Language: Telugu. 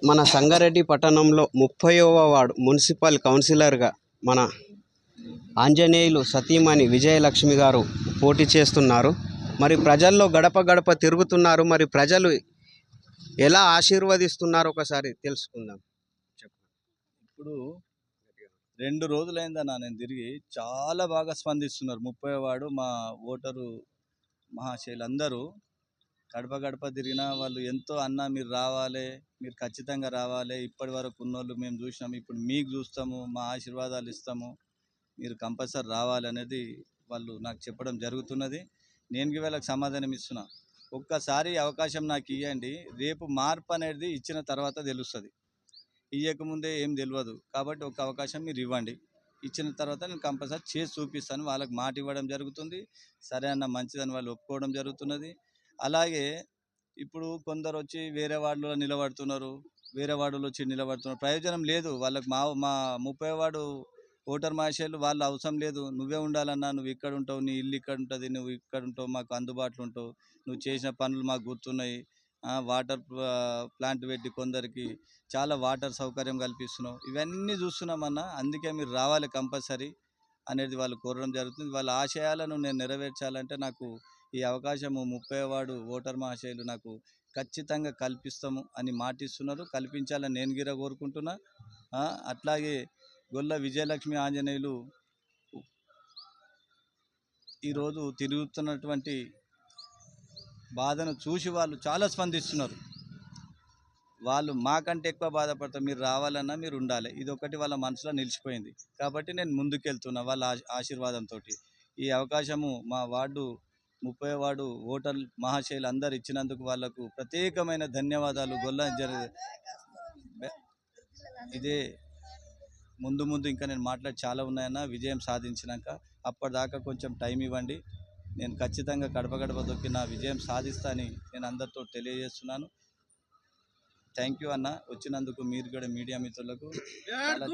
మన సంగారెడ్డి పట్టణంలో 30వ వార్డు మున్సిపల్ కౌన్సిలర్గా మన ఆంజనేయులు సతీమణి విజయలక్ష్మి గారు పోటీ చేస్తున్నారు. మరి ప్రజల్లో గడప గడప తిరుగుతున్నారు. మరి ప్రజలు ఎలా ఆశీర్వదిస్తున్నారో ఒకసారి తెలుసుకుందాం. ఇప్పుడు 2 రోజులైందన్న నేను తిరిగి చాలా బాగా స్పందిస్తున్నారు. 30వ వార్డు మా ఓటరు మహాశయులందరూ గడప గడప తిరిగినా వాళ్ళు ఎంతో అన్న మీరు రావాలి, మీరు ఖచ్చితంగా రావాలి, ఇప్పటి వరకు ఉన్నోళ్ళు మేము చూసినాము, ఇప్పుడు మీకు చూస్తాము, మా ఆశీర్వాదాలు ఇస్తాము, మీరు కంపల్సరీ రావాలి అనేది వాళ్ళు నాకు చెప్పడం జరుగుతున్నది. నేను వీళ్ళకి సమాధానం ఇస్తున్నా. ఒక్కసారి అవకాశం నాకు ఇవ్వండి, రేపు మార్పు అనేది ఇచ్చిన తర్వాత తెలుస్తుంది. ఇవ్వకముందే ఏం తెలియదు. కాబట్టి ఒక అవకాశం మీరు ఇవ్వండి, ఇచ్చిన తర్వాత నేను కంపల్సరీ చేసి చూపిస్తాను. వాళ్ళకి మాట ఇవ్వడం జరుగుతుంది. సరే అన్న మంచిదని వాళ్ళు ఒప్పుకోవడం జరుగుతున్నది. అలాగే ఇప్పుడు కొందరు వచ్చి వేరే వార్డులో నిలబడుతున్నారు, వేరే వార్డులో వచ్చి నిలబడుతున్నారు. ప్రయోజనం లేదు వాళ్ళకి. మా 30వ వార్డు ఓటర్ మహాశయులు వాళ్ళు అవసరం లేదు. నువ్వే ఉండాలన్నా, నువ్వు ఇక్కడ ఉంటావు, నీ ఇల్లు ఇక్కడ ఉంటుంది, నువ్వు ఇక్కడ ఉంటావు, మాకు అందుబాటులో ఉంటావు, నువ్వు చేసిన పనులు మాకు గుర్తున్నాయి, వాటర్ ప్లాంట్ పెట్టి కొందరికి చాలా వాటర్ సౌకర్యం కల్పిస్తున్నావు, ఇవన్నీ చూస్తున్నామన్నా, అందుకే మీరు రావాలి కంపల్సరీ అనేది వాళ్ళు కోరడం జరుగుతుంది. వాళ్ళ ఆశయాలను నేను నెరవేర్చాలంటే నాకు ఈ అవకాశము 30వ వార్డు ఓటర్ మహాశయులు నాకు ఖచ్చితంగా కల్పిస్తాము అని మాటిస్తున్నారు. కల్పించాలని నేను గిర కోరుకుంటున్నా. అట్లాగే గొల్ల విజయలక్ష్మి ఆంజనేయులు ఈరోజు తిరుగుతున్నటువంటి బాధను చూసి వాళ్ళు చాలా స్పందిస్తున్నారు. వాళ్ళు మాకంటే ఎక్కువ బాధపడతారు. మీరు రావాలన్నా మీరు ఉండాలి, ఇది ఒకటి వాళ్ళ మనసులో నిలిచిపోయింది. కాబట్టి నేను ముందుకెళ్తున్నా వాళ్ళ ఆశీర్వాదంతో. ఈ అవకాశము మా వార్డు 30వ వార్డు ఓటర్ మహాశయులు అందరు ఇచ్చినందుకు వాళ్ళకు ప్రత్యేకమైన ధన్యవాదాలు. ఇదే ముందు ఇంకా నేను మాట్లాడి చాలా ఉన్నాయన్న. విజయం సాధించినాక అప్పటిదాకా కొంచెం టైం ఇవ్వండి, నేను ఖచ్చితంగా గడప గడప దొక్కి నా విజయం సాధిస్తా అని నేను అందరితో తెలియజేస్తున్నాను. థ్యాంక్ యూ అన్న, వచ్చినందుకు మీరు కూడా మీడియా మిత్రులకు చాలా